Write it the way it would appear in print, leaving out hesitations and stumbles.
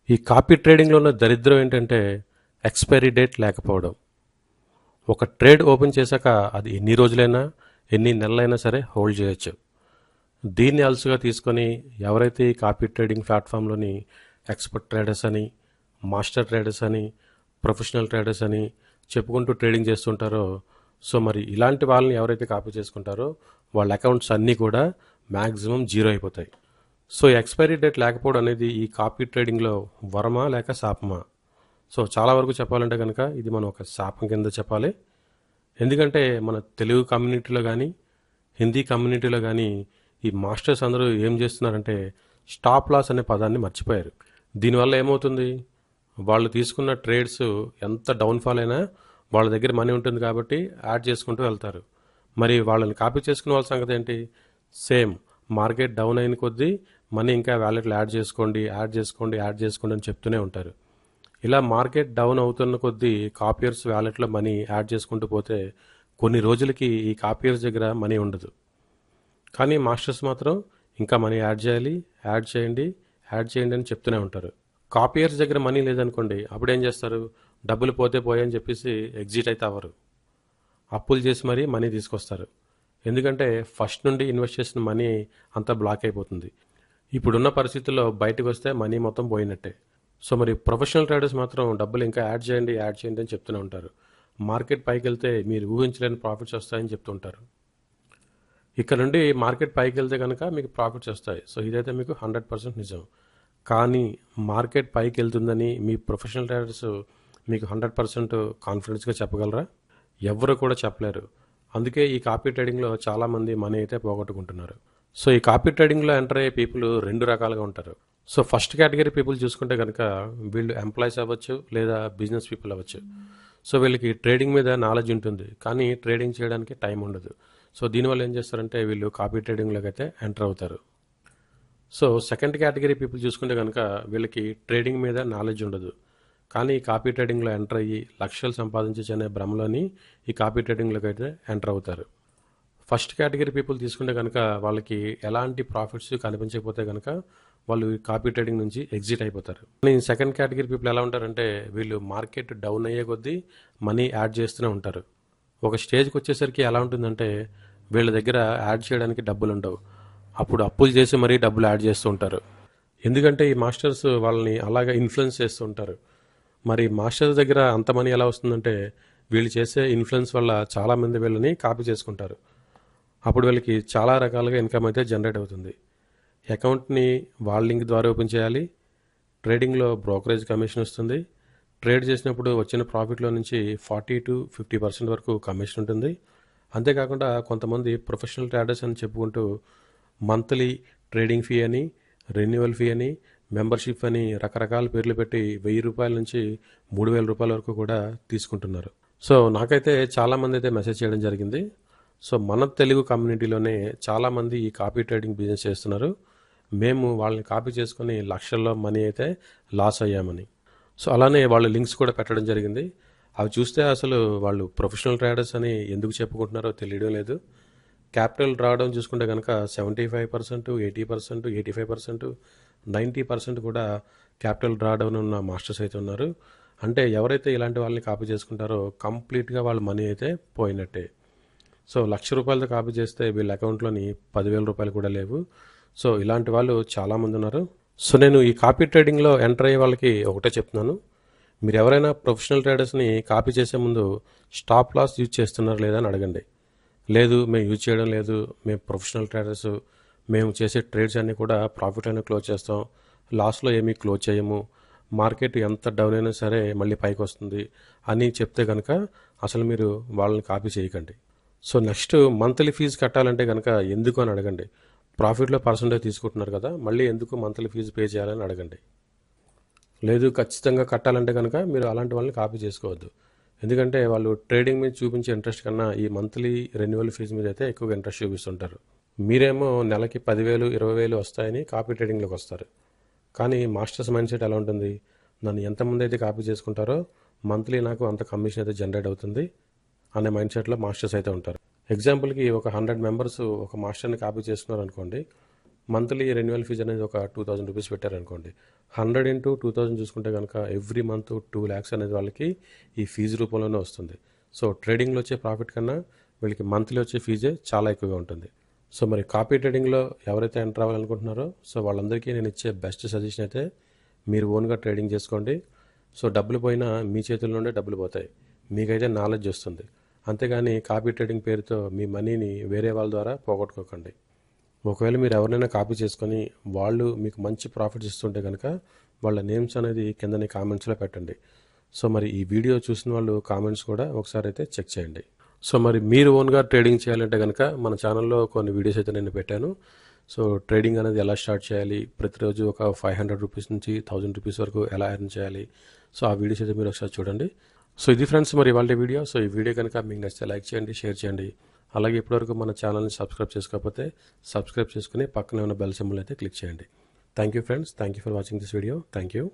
ఈ కాపీ ట్రేడింగ్లో ఉన్న దరిద్రం ఏంటంటే ఎక్స్పైరీ డేట్ లేకపోవడం. ఒక ట్రేడ్ ఓపెన్ చేశాక అది ఎన్ని రోజులైనా ఎన్ని నెలలైనా సరే హోల్డ్ చేయొచ్చు. దీన్ని అలసుగా తీసుకొని ఎవరైతే ఈ కాపీ ట్రేడింగ్ ప్లాట్ఫామ్లోని ఎక్స్పర్ట్ ట్రేడర్స్ అని, మాస్టర్ ట్రేడర్స్ అని, ప్రొఫెషనల్ ట్రేడర్స్ అని చెప్పుకుంటూ ట్రేడింగ్ చేస్తుంటారో, సో మరి ఇలాంటి వాళ్ళని ఎవరైతే కాపీ చేసుకుంటారో వాళ్ళ అకౌంట్స్ అన్నీ కూడా మ్యాక్సిమం జీరో అయిపోతాయి. సో ఎక్స్పైరీ డేట్ లేకపోవడం అనేది ఈ కాపీ ట్రేడింగ్లో వరమా లేక శాపమా? సో చాలా వరకు చెప్పాలంటే కనుక ఇది మనం ఒక శాపం కింద చెప్పాలి. ఎందుకంటే మన తెలుగు కమ్యూనిటీలో కానీ హిందీ కమ్యూనిటీలో కానీ ఈ మాస్టర్స్ అందరూ ఏం చేస్తున్నారంటే స్టాప్ లాస్ అనే పదాన్ని మర్చిపోయారు. దీనివల్ల ఏమవుతుంది, వాళ్ళు తీసుకున్న ట్రేడ్స్ ఎంత డౌన్ఫాల్ అయినా వాళ్ళ దగ్గర మనీ ఉంటుంది కాబట్టి యాడ్ చేసుకుంటూ వెళ్తారు. మరి వాళ్ళని కాపీ చేసుకునే వాళ్ళ సంగతి ఏంటి? సేమ్ మార్కెట్ డౌన్ అయిన కొద్దీ మనీ ఇంకా వ్యాలెట్లో యాడ్ చేసుకోండి, యాడ్ చేసుకోండి, యాడ్ చేసుకోండి అని చెప్తూనే ఉంటారు. ఇలా మార్కెట్ డౌన్ అవుతున్న కొద్దీ కాపీయర్స్ వ్యాలెట్లో మనీ యాడ్ చేసుకుంటూ పోతే కొన్ని రోజులకి ఈ కాపీయర్స్ దగ్గర మనీ ఉండదు. కానీ మాస్టర్స్ మాత్రం ఇంకా మనీ యాడ్ చేయాలి, యాడ్ చేయండి, యాడ్ చేయండి అని చెప్తూనే ఉంటారు. కాపీయర్స్ దగ్గర మనీ లేదనుకోండి, అప్పుడు ఏం చేస్తారు? డబ్బులు పోతే పోయాయని చెప్పేసి ఎగ్జిట్ అయితే అవ్వరు, అప్పులు చేసి మరీ మనీ తీసుకొస్తారు. ఎందుకంటే ఫస్ట్ నుండి ఇన్వెస్ట్ చేసిన మనీ అంతా బ్లాక్ అయిపోతుంది. ఇప్పుడున్న పరిస్థితుల్లో బయటకు వస్తే మనీ మొత్తం పోయినట్టే. సో మరి ప్రొఫెషనల్ ట్రేడర్స్ మాత్రం డబ్బులు ఇంకా యాడ్ చేయండి, యాడ్ చేయండి అని చెప్తూనే ఉంటారు. మార్కెట్ పైకి వెళ్తే మీరు ఊహించలేని ప్రాఫిట్స్ వస్తాయని చెప్తుంటారు. ఇక్కడ నుండి మార్కెట్ పైకి వెళ్తే కనుక మీకు ప్రాఫిట్స్ వస్తాయి. సో ఇదైతే మీకు 100% నిజం. కానీ మార్కెట్ పైకి వెళ్తుందని మీ ప్రొఫెషనల్ ట్రేడర్స్ మీకు 100% కాన్ఫిడెన్స్గా చెప్పగలరా? ఎవరు కూడా చెప్పలేరు. అందుకే ఈ కాపీ ట్రేడింగ్లో చాలామంది మనీ అయితే పోగొట్టుకుంటున్నారు. సో ఈ కాపీ ట్రేడింగ్లో ఎంటర్ అయ్యే పీపుల్ రెండు రకాలుగా ఉంటారు. సో ఫస్ట్ కేటగిరీ పీపుల్ చూసుకుంటే కనుక వీళ్ళు ఎంప్లాయీస్ అవ్వచ్చు లేదా బిజినెస్ పీపుల్ అవ్వచ్చు. సో వీళ్ళకి ట్రేడింగ్ మీద నాలెడ్జ్ ఉంటుంది కానీ ట్రేడింగ్ చేయడానికి టైం ఉండదు. సో దీనివల్ల ఏం చేస్తారంటే వీళ్ళు కాపీ ట్రేడింగ్లోకి అయితే ఎంటర్ అవుతారు. సో సెకండ్ కేటగిరీ పీపుల్ చూసుకుంటే కనుక వీళ్ళకి ట్రేడింగ్ మీద నాలెడ్జ్ ఉండదు కానీ కాపీ ట్రేడింగ్లో ఎంటర్ అయ్యి లక్షలు సంపాదించవచ్చు అనే భ్రమలోని ఈ కాపీ ట్రేడింగ్లోకి అయితే ఎంటర్ అవుతారు. ఫస్ట్ కేటగిరీ పీపుల్ తీసుకుంటే కనుక వాళ్ళకి ఎలాంటి ప్రాఫిట్స్ కనిపించకపోతే కనుక వాళ్ళు కాపీ ట్రేడింగ్ నుంచి ఎగ్జిట్ అయిపోతారు. కానీ సెకండ్ కేటగిరీ పీపుల్ ఎలా ఉంటారంటే వీళ్ళు మార్కెట్ డౌన్ అయ్యే కొద్దీ మనీ యాడ్ చేస్తూనే ఉంటారు. ఒక స్టేజ్కి వచ్చేసరికి ఎలా ఉంటుందంటే వీళ్ళ దగ్గర యాడ్ చేయడానికి డబ్బులు ఉండవు, అప్పుడు అప్పులు చేసి మరీ డబ్బులు యాడ్ చేస్తూ ఉంటారు. ఎందుకంటే ఈ మాస్టర్స్ వాళ్ళని అలాగా ఇన్ఫ్లుయెన్స్ చేస్తూ ఉంటారు. మరి మాస్టర్స్ దగ్గర అంత మనీ ఎలా వస్తుందంటే వీళ్ళు చేసే ఇన్ఫ్లుయెన్స్ వల్ల చాలామంది వీళ్ళని కాపీ చేసుకుంటారు. అప్పుడు వీళ్ళకి చాలా రకాలుగా ఇన్కమ్ అయితే జనరేట్ అవుతుంది. అకౌంట్ని వాళ్ళ లింక్ ద్వారా ఓపెన్ చేయాలి, ట్రేడింగ్లో బ్రోకరేజ్ కమిషన్ వస్తుంది, ట్రేడ్ చేసినప్పుడు వచ్చిన ప్రాఫిట్లో నుంచి 40-50% వరకు కమిషన్ ఉంటుంది. అంతేకాకుండా కొంతమంది ప్రొఫెషనల్ ట్రేడర్స్ అని చెప్పుకుంటూ మంత్లీ ట్రేడింగ్ ఫీ అని, రెన్యువల్ ఫీ అని, మెంబర్షిప్ అని రకరకాల పేర్లు పెట్టి ₹1000 నుంచి ₹3000 వరకు కూడా తీసుకుంటున్నారు. సో నాకైతే చాలామంది అయితే మెసేజ్ చేయడం జరిగింది. సో మన తెలుగు కమ్యూనిటీలోనే చాలామంది ఈ కాపీ ట్రేడింగ్ బిజినెస్ చేస్తున్నారు, మేము వాళ్ళని కాపీ చేసుకొని లక్షల్లో మనీ అయితే లాస్ అయ్యామని. సో అలానే వాళ్ళు లింక్స్ కూడా పెట్టడం జరిగింది. అవి చూస్తే అసలు వాళ్ళు ప్రొఫెషనల్ ట్రేడర్స్ అని ఎందుకు చెప్పుకుంటున్నారో తెలియడం లేదు. క్యాపిటల్ రావడం చూసుకుంటే కనుక 75%, 80%, 85%, 90% కూడా క్యాపిటల్ రావడం ఉన్న మాస్టర్స్ అయితే ఉన్నారు. అంటే ఎవరైతే ఇలాంటి వాళ్ళని కాపీ చేసుకుంటారో కంప్లీట్గా వాళ్ళ మనీ అయితే పోయినట్టే. సో ₹1,00,000 కాపీ చేస్తే వీళ్ళ అకౌంట్లోని ₹10,000 కూడా లేవు. సో ఇలాంటి వాళ్ళు చాలామంది ఉన్నారు. సో నేను ఈ కాపీ ట్రేడింగ్లో ఎంటర్ అయ్యే వాళ్ళకి ఒకటే చెప్తున్నాను, మీరు ఎవరైనా ప్రొఫెషనల్ ట్రేడర్స్ని కాపీ చేసే ముందు స్టాప్ లాస్ యూజ్ చేస్తున్నారు లేదా అని అడగండి. లేదు మేము యూజ్ చేయడం లేదు, మేము ప్రొఫెషనల్ ట్రేడర్స్, మేము చేసే ట్రేడ్స్ అన్నీ కూడా ప్రాఫిట్ అయినా క్లోజ్ చేస్తాం, లాస్లో ఏమీ క్లోజ్ చేయము, మార్కెట్ ఎంత డౌన్ అయినా సరే మళ్ళీ పైకి వస్తుంది అని చెప్తే కనుక అసలు మీరు వాళ్ళని కాపీ చేయకండి. సో నెక్స్ట్ మంత్లీ ఫీజు కట్టాలంటే కనుక ఎందుకు అని అడగండి. ప్రాఫిట్లో పర్సంటేజ్ తీసుకుంటున్నారు కదా, మళ్ళీ ఎందుకు మంత్లీ ఫీజు పే చేయాలని అడగండి. లేదు ఖచ్చితంగా కట్టాలంటే కనుక మీరు అలాంటి వాళ్ళని కాపీ చేసుకోవద్దు. ఎందుకంటే వాళ్ళు ట్రేడింగ్ మీద చూపించే ఇంట్రెస్ట్ కన్నా ఈ మంత్లీ రెన్యువల్ ఫీజు మీద అయితే ఎక్కువగా ఇంట్రెస్ట్ చూపిస్తుంటారు. మీరేమో నెలకి 10,000, 20,000 వస్తాయని కాపీ ట్రేడింగ్లోకి వస్తారు. కానీ మాస్టర్స్ మైండ్ సెట్ ఎలా ఉంటుంది, నన్ను ఎంతమంది అయితే కాపీ చేసుకుంటారో మంత్లీ నాకు అంత కమిషన్ అయితే జనరేట్ అవుతుంది అనే మైండ్ సెట్లో మాస్టర్స్ అయితే ఉంటారు. ఎగ్జాంపుల్కి ఒక 100 మెంబర్స్ ఒక మాస్టర్ని కాపీ చేసుకున్నారు అనుకోండి, మంత్లీ రెన్యువల్ ఫీజు అనేది ఒక 2000 రూపీస్ పెట్టారనుకోండి, 100 ఇంటూ 2000 చూసుకుంటే కనుక ఎవ్రీ మంత్ 2 lakhs అనేది వాళ్ళకి ఈ ఫీజు రూపంలోనే వస్తుంది. సో ట్రేడింగ్లో వచ్చే ప్రాఫిట్ కన్నా వీళ్ళకి మంత్లీ వచ్చే ఫీజే చాలా ఎక్కువగా ఉంటుంది. సో మరి కాపీ ట్రేడింగ్లో ఎవరైతే ఎంటర్ అవ్వాలనుకుంటున్నారో సో వాళ్ళందరికీ నేను ఇచ్చే బెస్ట్ సజెషన్ అయితే మీరు ఓన్గా ట్రేడింగ్ చేసుకోండి. సో డబ్బులు పోయినా మీ చేతుల్లోనే డబ్బులు పోతాయి, మీకైతే నాలెడ్జ్ వస్తుంది. అంతేగాని కాపీ ట్రేడింగ్ పేరుతో మీ మనీని వేరే వాళ్ళ ద్వారా పోగొట్టుకోకండి. ఒకవేళ మీరు ఎవరినైనా కాపీ చేసుకొని వాళ్ళు మీకు మంచి ప్రాఫిట్స్ ఇస్తుంటే కనుక వాళ్ళ నేమ్స్ అనేది కిందని కామెంట్స్లో పెట్టండి. సో మరి ఈ వీడియో చూసిన వాళ్ళు కామెంట్స్ కూడా ఒకసారి అయితే చెక్ చేయండి. సో మరి మీరు ఓన్గా ట్రేడింగ్ చేయాలంటే కనుక మన ఛానల్లో కొన్ని వీడియోస్ అయితే నేను పెట్టాను. సో ట్రేడింగ్ అనేది ఎలా స్టార్ట్ చేయాలి, ప్రతిరోజు ఒక 500 రూపీస్ నుంచి 1000 రూపీస్ వరకు ఎలా ఎర్న్ చేయాలి, సో ఆ వీడియోస్ అయితే మీరు ఒకసారి చూడండి. సో ఇది ఫ్రెండ్స్ మరి ఇవాళ వీడియో. సో ఈ వీడియో కనుక మీకు నచ్చితే లైక్ చేయండి, షేర్ చేయండి. అలాగే ఇప్పటివరకు మన ఛానల్ని సబ్స్క్రైబ్ చేసుకోకపోతే సబ్స్క్రైబ్ చేసుకుని పక్కనే ఉన్న బెల్ సింబల్ అయితే క్లిక్ చేయండి. Thank you friends, thank you for watching this video. Thank you.